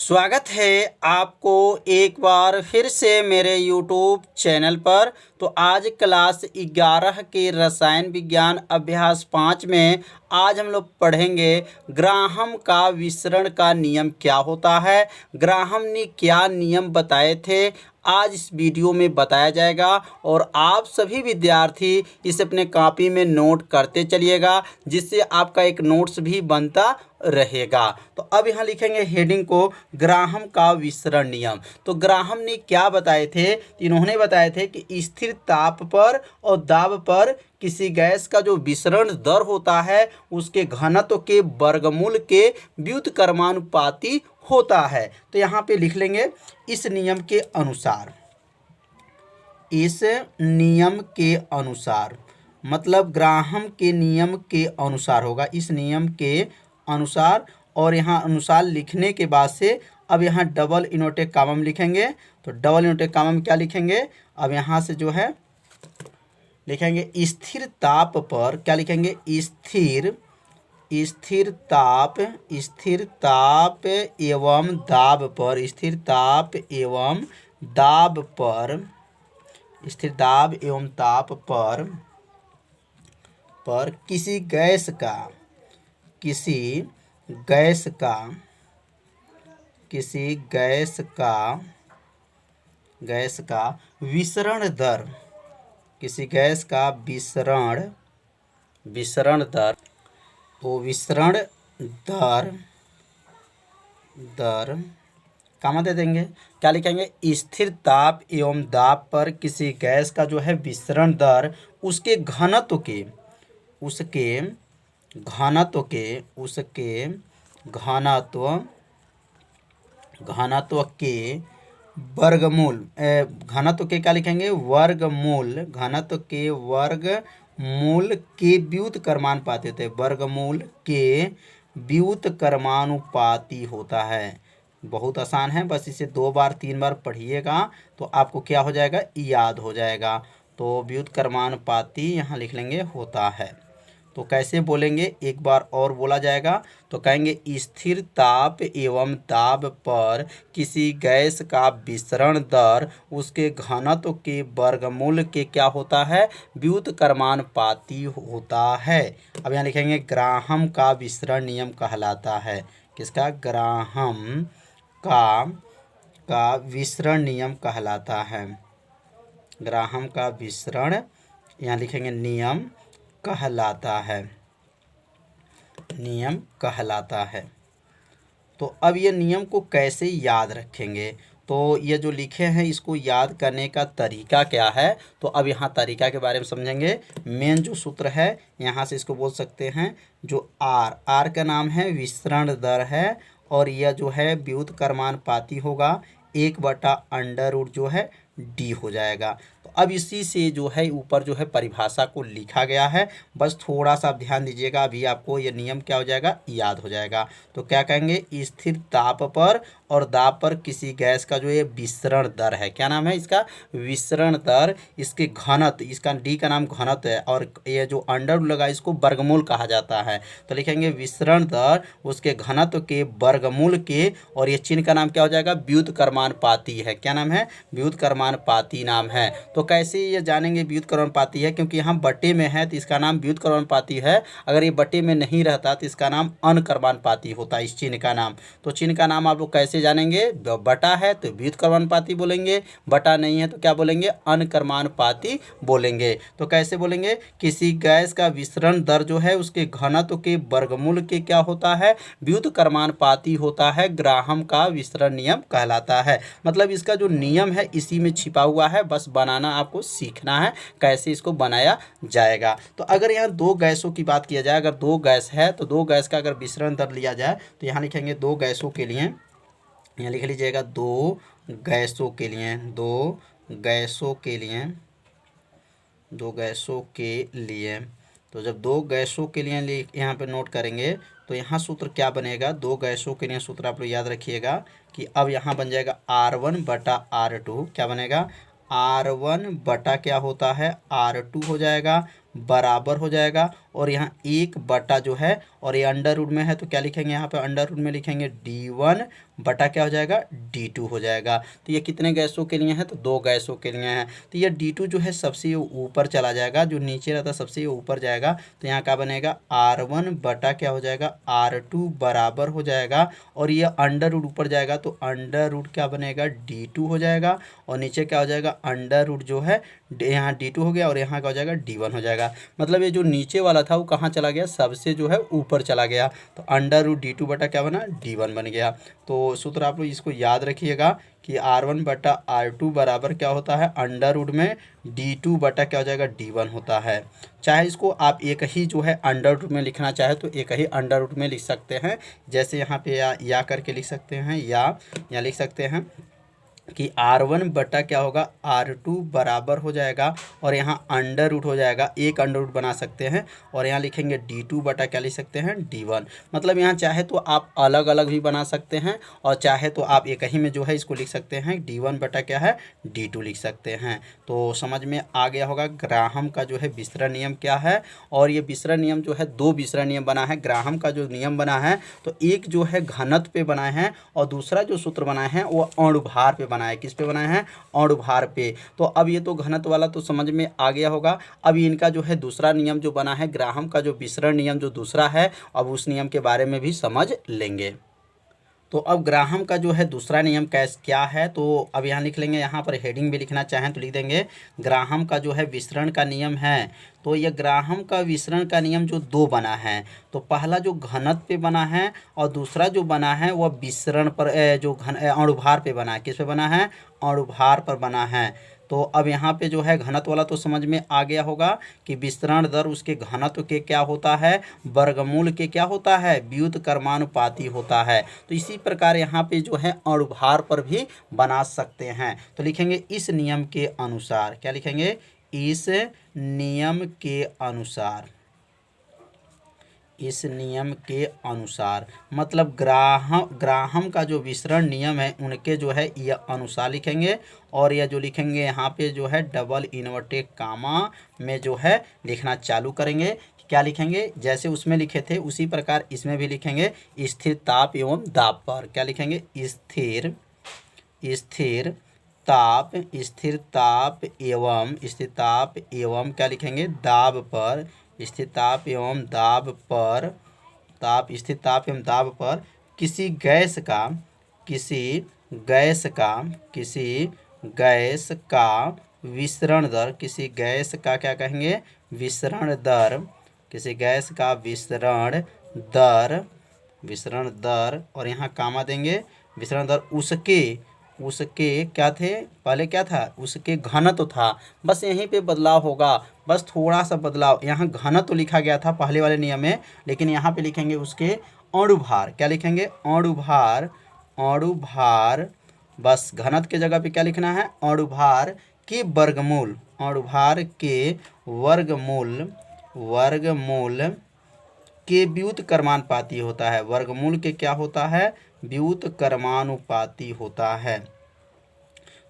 स्वागत है आपको एक बार फिर से मेरे YouTube चैनल पर। तो आज क्लास 11 के रसायन विज्ञान अभ्यास 5 में आज हम लोग पढ़ेंगे ग्राहम का विसरण का नियम क्या होता है। ग्राहम ने क्या नियम बताए थे आज इस वीडियो में बताया जाएगा और आप सभी विद्यार्थी इसे अपने कॉपी में नोट करते चलिएगा, जिससे आपका एक नोट्स भी बनता रहेगा। तो अब यहाँ लिखेंगे हेडिंग को ग्राहम का विसरण नियम। तो ग्राहम ने क्या बताए थे? इन्होंने बताए थे कि स्थिर ताप पर और दाब पर किसी गैस का जो विसरण दर होता है उसके घनत्व के वर्गमूल के व्युत्क्रमानुपाती होता है। तो यहाँ पे लिख लेंगे इस नियम के अनुसार, इस नियम के अनुसार मतलब ग्राहम के नियम के अनुसार होगा, इस नियम के अनुसार। और यहाँ अनुसार लिखने के बाद से अब यहाँ डबल इनवर्टेड कॉमा में लिखेंगे। तो डबल इनवर्टेड कॉमा में क्या लिखेंगे? अब यहाँ से जो है लिखेंगे स्थिर ताप पर, क्या लिखेंगे? स्थिर ताप एवं दाब पर, स्थिर ताप एवं दाब पर, स्थिर दाब एवं ताप पर किसी गैस का विसरण दर, किसी गैस का विसरण दर, वो विसरण दर कॉमा दे देंगे। क्या लिखेंगे? स्थिर ताप एवं दाब पर किसी गैस का जो है विसरण दर उसके घनत्व के वर्गमूल, घनत्व के क्या लिखेंगे? वर्गमूल, घनत्व के वर्गमूल के व्युत्क्रमानुपाती होते हैं, वर्गमूल के व्युत्क्रमानुपाती होता है। बहुत आसान है, बस इसे 2 बार 3 बार पढ़िएगा तो आपको क्या हो जाएगा? याद हो जाएगा। तो व्युत्क्रमानुपाती यहाँ लिख लेंगे होता है। तो कैसे बोलेंगे? एक बार और बोला जाएगा तो कहेंगे स्थिर ताप एवं दाब पर किसी गैस का विसरण दर उसके घनत्व के वर्गमूल के क्या होता है? व्युत्क्रमानुपाती होता है। अब यहाँ लिखेंगे ग्राहम का विसरण नियम कहलाता है। किसका? ग्राहम का विसरण नियम कहलाता है। ग्राहम का विसरण यहाँ लिखेंगे नियम कहलाता है, नियम कहलाता है। तो अब ये नियम को कैसे याद रखेंगे? तो ये जो लिखे हैं इसको याद करने का तरीका क्या है? तो अब यहाँ तरीका के बारे में समझेंगे। मेन जो सूत्र है यहाँ से इसको बोल सकते हैं जो आर का नाम है विसरण दर है, और यह जो है व्युत्क्रमानुपाती होगा, 1/√, जो है डी हो जाएगा। तो अब इसी से जो है ऊपर जो है परिभाषा को लिखा गया है, बस थोड़ा सा आप ध्यान दीजिएगा, अभी आपको ये नियम क्या हो जाएगा? याद हो जाएगा। तो क्या कहेंगे? स्थिर ताप पर और दाब पर किसी गैस का जो ये विसरण दर है, क्या नाम है इसका? विसरण दर, इसके घनत्व, इसका डी का नाम घनत्व है और ये जो अंडर लगा इसको वर्गमूल कहा जाता है। तो लिखेंगे विसरण दर उसके घनत्व के वर्गमूल के, और ये चिन्ह का नाम क्या हो जाएगा? व्युत्क्रमानुपाती है। क्या नाम है? व्युत्क्रमानुपाती नाम है। तो कैसे ये जानेंगे व्युत्क्रमानुपाती है? क्योंकि यहाँ बटे में है तो इसका नाम व्युत्क्रमानुपाती है, अगर ये बटे में नहीं रहता तो इसका नाम अनक्रमानुपाती होता, इस चिन्ह का नाम। तो चिन्ह का नाम आप लोग कैसे जानेंगे? बटा है तो व्युत्क्रमानुपाती बोलेंगे, बटा नहीं है तो क्या बोलेंगे? अनक्रमानुपाती बोलेंगे। तो कैसे बोलेंगे? किसी गैस का विसरण दर जो है उसके घनत्व के वर्गमूल के क्या होता है? व्युत्क्रमानुपाती होता है। ग्राहम का विसरण नियम कहलाता है। मतलब इसका जो नियम है इसी में छिपा हुआ है, बस बनाना आपको सीखना है कैसे इसको बनाया जाएगा। तो अगर यहाँ 2 गैसों की बात किया जाए, अगर 2 गैस है तो 2 गैस का अगर विसरण दर लिया जाए तो यहाँ लिखेंगे 2 गैसों के लिए, यहाँ लिख लीजिएगा 2 गैसों के लिए, 2 गैसों के लिए, 2 गैसों के लिए। तो जब 2 गैसों के लिए यहाँ पे नोट करेंगे तो यहाँ सूत्र क्या बनेगा? 2 गैसों के लिए सूत्र आप लोग याद रखिएगा कि अब यहाँ बन जाएगा R1/R2। क्या बनेगा? R1 बटा क्या होता है? R2 हो जाएगा, बराबर हो जाएगा, और यहाँ 1 बटा जो है, और ये अंडर रूट में है तो क्या लिखेंगे, यहाँ पे अंडर रूट में लिखेंगे d1 बटा क्या हो जाएगा, d2 हो जाएगा। तो ये कितने गैसों के लिए है, तो 2 गैसों के लिए है। तो ये d2 जो है सबसे ऊपर चला जाएगा, जो नीचे रहता है सबसे ऊपर जाएगा। तो यहाँ क्या बनेगा, r1 बटा क्या हो जाएगा, r2 बराबर हो जाएगा, और ये अंडर रूट ऊपर जाएगा तो अंडर रूट क्या बनेगा, d2 हो जाएगा, और नीचे क्या हो जाएगा, अंडर रूट जो है यहाँ d2 हो गया, और यहाँ क्या हो जाएगा, d1 हो जाएगा। मतलब ये जो नीचे वाला था वो कहाँ चला गया, सबसे जो है ऊपर चला गया, तो अंडर रूट d2 बटा क्या बना, d1 बन गया। तो सूत्र आप लोग इसको याद रखिएगा कि r1 बटा r2 बराबर क्या होता है, अंडर रूट में d2 बटा क्या हो जाएगा, d1 होता है। चाहे इसको आप एक ही जो है अंडर रूट में लिखना चाहे तो एक ही अंडर रूट में लिख सकते हैं, जैसे यहाँ पे या करके लिख सकते हैं, या लिख सकते हैं कि r1 बटा क्या होगा, r2 बराबर हो जाएगा, और यहाँ अंडर रूट हो जाएगा, एक अंडर रूट बना सकते हैं, और यहाँ लिखेंगे d2 बटा क्या लिख सकते हैं, d1। मतलब यहाँ चाहे तो आप अलग अलग भी बना सकते हैं, और चाहे तो आप एक ही में जो है इसको लिख सकते हैं, d1 बटा क्या है, d2 लिख सकते हैं। तो समझ में आ गया होगा ग्राहम का जो है विसरण नियम क्या है। और ये विसरण नियम जो है 2 विसरण नियम बना है। ग्राहम का जो नियम बना है तो एक जो है घनत्व पे बनाए हैं, और दूसरा जो सूत्र बनाए हैं वो अणुभार पे बनाए हैं। किस पे बनाए हैं, अणुभार पे। तो अब ये तो घनत्व वाला तो समझ में आ गया होगा। अब इनका जो है दूसरा नियम जो बना है ग्राहम का जो विसरण नियम जो दूसरा है, अब उस नियम के बारे में भी समझ लेंगे। तो अब ग्राहम का जो है दूसरा नियम क्या है, तो अब यहाँ लिख लेंगे, यहाँ पर हेडिंग भी लिखना चाहें तो लिख देंगे ग्राहम का जो है विसरण का नियम है। तो ये ग्राहम का विसरण का नियम जो 2 बना है, तो पहला जो घनत्व पे बना है, और दूसरा जो बना है वह विसरण पर जो अणुभार पे बना है। किस पे बना है, अणुभार पर बना है। तो अब यहाँ पे जो है घनत्व वाला तो समझ में आ गया होगा कि विसरण दर उसके घनत्व के क्या होता है, वर्गमूल के क्या होता है, व्युत्क्रमानुपाती होता है। तो इसी प्रकार यहाँ पे जो है अणुभार पर भी बना सकते हैं। तो लिखेंगे इस नियम के अनुसार, क्या लिखेंगे, इस नियम के अनुसार, इस नियम के अनुसार। मतलब ग्राहम का जो विसरण नियम है उनके जो है यह अनुसार लिखेंगे, और यह जो लिखेंगे यहाँ पे जो है डबल इन्वर्टेड कामा में जो है लिखना चालू करेंगे। क्या लिखेंगे, जैसे उसमें लिखे थे उसी प्रकार इसमें भी लिखेंगे, स्थिर ताप एवं दाब पर। क्या लिखेंगे, स्थिर ताप, स्थिर ताप एवं क्या लिखेंगे, दाब पर, स्थिर ताप एवं दाब पर, स्थिर ताप एवं दाब पर किसी गैस का विसरण दर, किसी गैस का क्या कहेंगे, विसरण दर, किसी गैस का विसरण दर, और यहाँ कामा देंगे, विसरण दर उसके क्या थे, पहले क्या था, उसके घनत्व था। बस यहीं पे बदलाव होगा, बस थोड़ा सा बदलाव। यहाँ घनत्व लिखा गया था पहले वाले नियम में, लेकिन यहाँ पे लिखेंगे उसके अणुभार। क्या लिखेंगे, अणुभार, बस घनत्व के जगह पे क्या लिखना है, अणुभार के वर्गमूल, अणुभार के वर्गमूल के व्युत्क्रमानुपाती होता है। वर्गमूल के क्या होता है, व्युत्क्रमानुपाती होता है।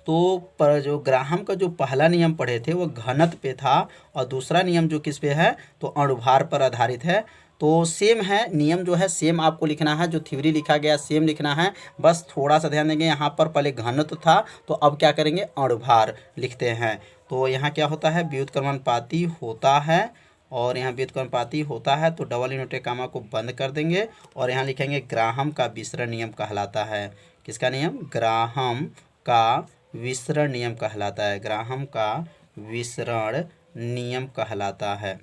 तो पर जो ग्राहम का जो पहला नियम पढ़े थे वो घनत्व पे था, और दूसरा नियम जो किस पे है, तो अणुभार पर आधारित है। तो सेम है नियम, जो है सेम आपको लिखना है, जो थ्योरी लिखा गया सेम लिखना है। बस थोड़ा सा ध्यान देंगे, यहाँ पर पहले घनत्व था तो अब क्या करेंगे, अणुभार लिखते हैं। तो यहाँ क्या होता है, व्युत्क्रमानुपाती होता है, और यहाँ व्युत्क्रमानुपाती होता है तो डबल इन्वर्टेड कामा को बंद कर देंगे, और यहाँ लिखेंगे ग्राहम का विसरण नियम कहलाता है। किसका नियम, ग्राहम का विसरण नियम कहलाता है। ग्राहम का विसरण नियम कहलाता है,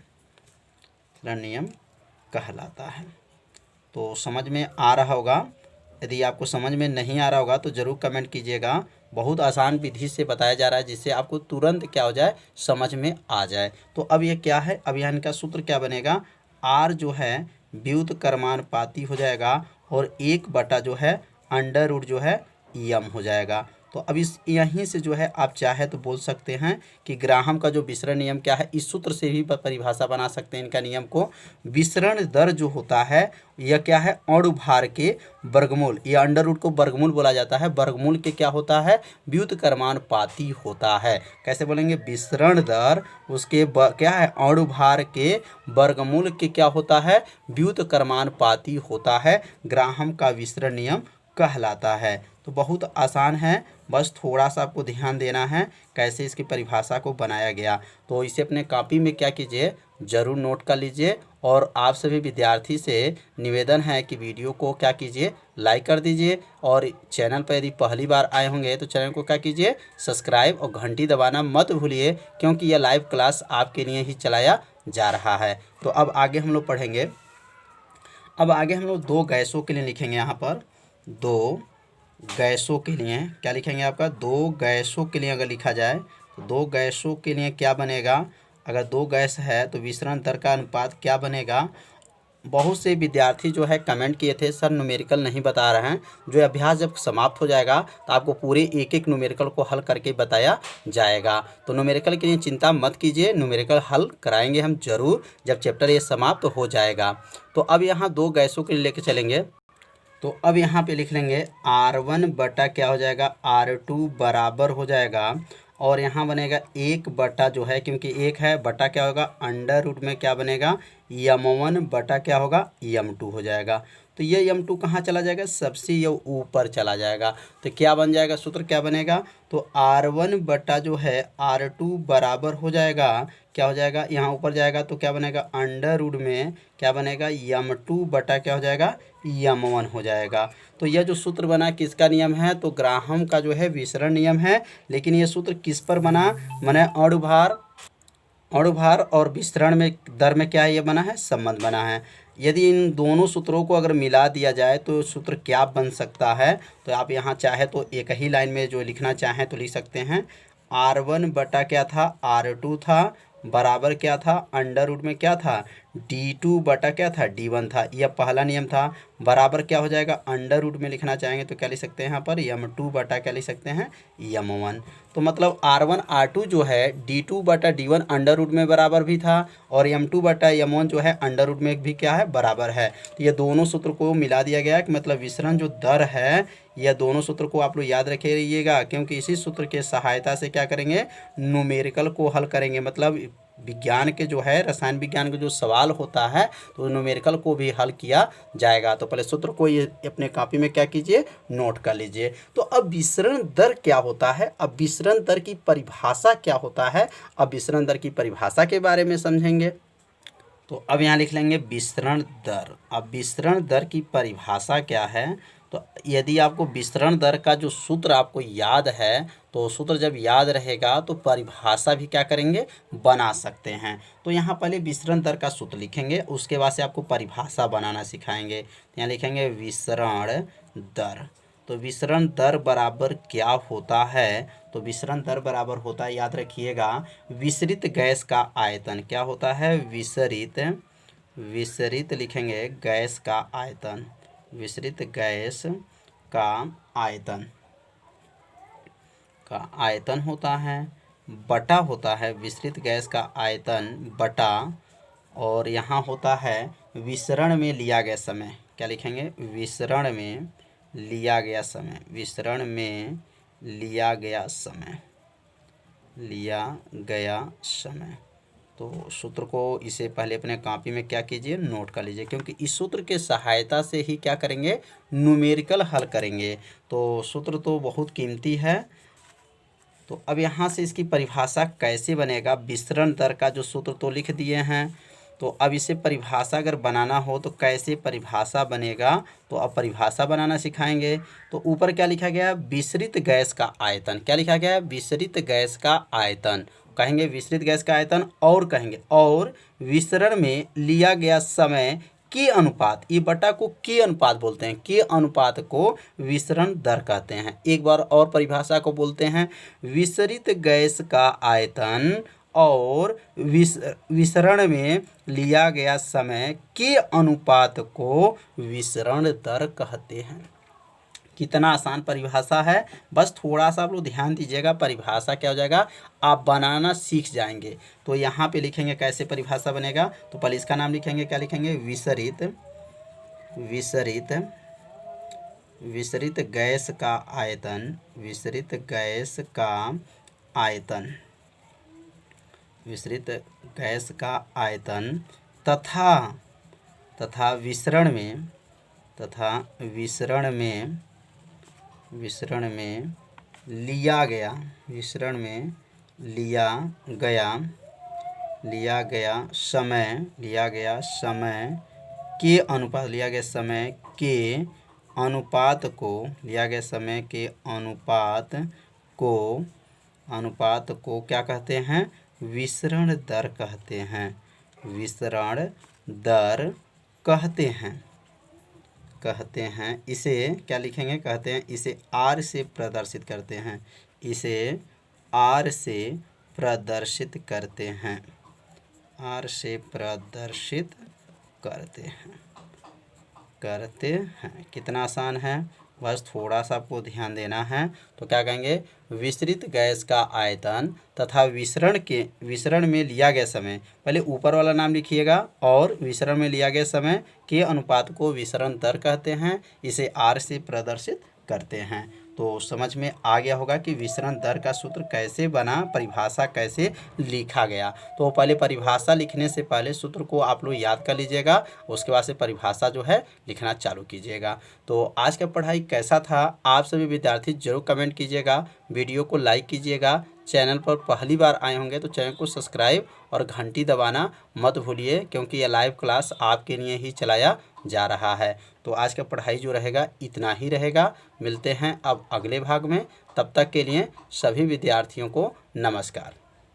नियम कहलाता है। तो समझ में आ रहा होगा। यदि आपको समझ में नहीं आ रहा होगा तो ज़रूर कमेंट कीजिएगा। बहुत आसान विधि से बताया जा रहा है, जिससे आपको तुरंत क्या हो जाए, समझ में आ जाए। तो अब ये क्या है, अब यहाँ इनका सूत्र क्या बनेगा, आर जो है व्युत्क्रमानुपाती हो जाएगा, और 1 बटा जो है अंडर रूट जो है यम हो जाएगा। तो अब इस यहीं से जो है आप चाहे तो बोल सकते हैं कि ग्राहम का जो विसरण नियम क्या है, इस सूत्र से भी परिभाषा बना सकते हैं इनका नियम को। विसरण दर जो होता है यह क्या है, अणुभार के वर्गमूल, यह अंडर रूट को वर्गमूल बोला जाता है, वर्गमूल के क्या होता है, व्युत्क्रमानुपाती होता है। कैसे बोलेंगे, विसरण दर उसके क्या है, अणुभार के वर्गमूल के क्या होता है, व्युत्क्रमानुपाती होता है, ग्राहम का विसरण नियम कहलाता है। तो बहुत आसान है, बस थोड़ा सा आपको ध्यान देना है कैसे इसकी परिभाषा को बनाया गया। तो इसे अपने कॉपी में क्या कीजिए, ज़रूर नोट कर लीजिए। और आप सभी विद्यार्थी से निवेदन है कि वीडियो को क्या कीजिए, लाइक कर दीजिए। और चैनल पर यदि पहली बार आए होंगे तो चैनल को क्या कीजिए, सब्सक्राइब और घंटी दबाना मत भूलिए, क्योंकि यह लाइव क्लास आपके लिए ही चलाया जा रहा है। तो अब आगे हम लोग पढ़ेंगे। अब आगे हम लोग दो गैसों के लिए लिखेंगे, यहाँ पर दो गैसों के लिए क्या लिखेंगे, आपका दो गैसों के लिए अगर लिखा जाए तो दो गैसों के लिए क्या बनेगा, अगर दो गैस है तो विसरण दर का अनुपात क्या बनेगा। बहुत से विद्यार्थी जो है कमेंट किए थे, सर न्यूमेरिकल नहीं बता रहे हैं। जो अभ्यास जब समाप्त हो जाएगा तो आपको पूरे एक एक न्यूमेरिकल को हल करके बताया जाएगा। तो न्यूमेरिकल के लिए चिंता मत कीजिए, न्यूमेरिकल हल कराएंगे हम जरूर जब चैप्टर ये समाप्त हो जाएगा। तो अब यहाँ दो गैसों के लिए लेके चलेंगे। तो अब यहाँ पे लिख लेंगे R1 बटा क्या हो जाएगा, R2 बराबर हो जाएगा, और यहाँ बनेगा 1 बटा जो है, क्योंकि 1 है, बटा क्या होगा, अंडर रूट में क्या बनेगा, M1 बटा क्या होगा, M2 हो जाएगा। तो ये M2 कहाँ चला जाएगा, सबसे ये ऊपर चला जाएगा। तो क्या बन जाएगा, सूत्र क्या बनेगा, तो R1 बटा जो है R2 बराबर हो जाएगा, क्या हो जाएगा, यहाँ ऊपर जाएगा तो क्या बनेगा, अंडर रूट में क्या बनेगा, M2 बटा क्या हो जाएगा, M1 हो जाएगा। तो यह जो सूत्र बना किसका नियम है, तो ग्राहम का जो है विसरण नियम है। लेकिन यह सूत्र किस पर बना, माने अणुभार और विसरण में दर में क्या है, ये बना है, संबंध बना है। यदि इन दोनों सूत्रों को अगर मिला दिया जाए तो सूत्र क्या बन सकता है, तो आप यहाँ चाहे तो एक ही लाइन में जो लिखना चाहें तो लिख सकते हैं। R1 बटा क्या था, R2 था, बराबर क्या था, अंडर रूट में क्या था, D2 बटा क्या था, D1 था। यह पहला नियम था। बराबर क्या हो जाएगा, अंडर रूट में लिखना चाहेंगे तो क्या लिख सकते हैं, यहाँ पर M2 बटा क्या लिख सकते हैं, M1। तो मतलब R1 R2 जो है D2 बटा D1 अंडर रूट में बराबर भी था, और M2 बटा M1 जो है अंडर रूट में भी क्या है, बराबर है। तो ये दोनों सूत्र को मिला दिया गया कि मतलब विसरण जो दर है, यह दोनों सूत्र को आप लोग याद रखे रहिएगा, क्योंकि इसी सूत्र के सहायता से क्या करेंगे, न्यूमेरिकल को हल करेंगे। मतलब विज्ञान के जो है, रसायन विज्ञान का जो सवाल होता है तो न्यूमेरिकल को भी हल किया जाएगा। तो पहले सूत्र को ये अपने कॉपी में क्या कीजिए, नोट कर लीजिए। तो अब विसरण दर क्या होता है, अब विसरण दर की परिभाषा क्या होता है, अब विसरण दर की परिभाषा के बारे में समझेंगे। तो अब यहाँ लिख लेंगे विसरण दर। अब विसरण दर की परिभाषा क्या है, तो यदि आपको विसरण दर का जो सूत्र आपको याद है, तो सूत्र जब याद रहेगा तो परिभाषा भी क्या करेंगे, बना सकते हैं। तो यहाँ पहले विसरण दर का सूत्र लिखेंगे, उसके बाद से आपको परिभाषा बनाना सिखाएंगे। तो यहाँ लिखेंगे विसरण दर। तो विसरण दर बराबर क्या होता है, तो विसरण दर बराबर होता है, याद रखिएगा, विसरित गैस का आयतन। क्या होता है, विसरित लिखेंगे गैस का आयतन, विसरित गैस का आयतन होता है, बटा होता है विसरित गैस का आयतन बटा, और यहाँ होता है विसरण में लिया गया समय। क्या लिखेंगे, विसरण में लिया गया समय, विसरण में लिया गया समय। तो सूत्र को इसे पहले अपने कॉपी में क्या कीजिए, नोट कर लीजिए, क्योंकि इस सूत्र के सहायता से ही क्या करेंगे, न्यूमेरिकल हल करेंगे। तो सूत्र तो बहुत कीमती है। तो अब यहाँ से इसकी परिभाषा कैसे बनेगा, विसरण दर का जो सूत्र तो लिख दिए हैं, तो अब इसे परिभाषा अगर बनाना हो तो कैसे परिभाषा बनेगा, तो अब परिभाषा बनाना सिखाएंगे। तो ऊपर क्या लिखा गया, विसरित गैस का आयतन। क्या लिखा गया है, विसरित गैस का आयतन। कहेंगे विसरित गैस का आयतन, और कहेंगे और विसरण में लिया गया समय के अनुपात, ये बटा को के अनुपात बोलते हैं, के अनुपात को विसरण दर कहते हैं। एक बार और परिभाषा को बोलते हैं, विसरित गैस का आयतन और विसरण में लिया गया समय के अनुपात को विसरण दर कहते हैं। कितना आसान परिभाषा है। बस थोड़ा सा आप लोग ध्यान दीजिएगा, परिभाषा क्या हो जाएगा, आप बनाना सीख जाएंगे। तो यहाँ पे लिखेंगे कैसे परिभाषा बनेगा, तो पहले इसका नाम लिखेंगे, क्या लिखेंगे, विसरित विसरित विसरित गैस का आयतन, विसरित गैस का आयतन, विसरित गैस का आयतन तथा विसरण में, विसरण में लिया गया, विसरण में लिया गया समय, लिया गया समय के अनुपात, लिया गया समय के अनुपात को, लिया गया समय के अनुपात को क्या कहते हैं, विसरण दर कहते हैं, विसरण दर कहते हैं। इसे क्या लिखेंगे, कहते हैं इसे आर से प्रदर्शित करते हैं, इसे आर से प्रदर्शित करते हैं, आर से प्रदर्शित करते हैं। कितना आसान है, बस थोड़ा सा आपको ध्यान देना है। तो क्या कहेंगे, विसरित गैस का आयतन तथा विसरण में लिया गया समय, पहले ऊपर वाला नाम लिखिएगा, और विसरण में लिया गया समय के अनुपात को विसरण दर कहते हैं, इसे आर से प्रदर्शित करते हैं। तो समझ में आ गया होगा कि विसरण दर का सूत्र कैसे बना, परिभाषा कैसे लिखा गया। तो पहले परिभाषा लिखने से पहले सूत्र को आप लोग याद कर लीजिएगा, उसके बाद से परिभाषा जो है लिखना चालू कीजिएगा। तो आज का पढ़ाई कैसा था, आप सभी विद्यार्थी जरूर कमेंट कीजिएगा, वीडियो को लाइक कीजिएगा, चैनल पर पहली बार आए होंगे तो चैनल को सब्सक्राइब और घंटी दबाना मत भूलिए, क्योंकि यह लाइव क्लास आपके लिए ही चलाया जा रहा है। तो आज का पढ़ाई जो रहेगा इतना ही रहेगा, मिलते हैं अब अगले भाग में, तब तक के लिए सभी विद्यार्थियों को नमस्कार।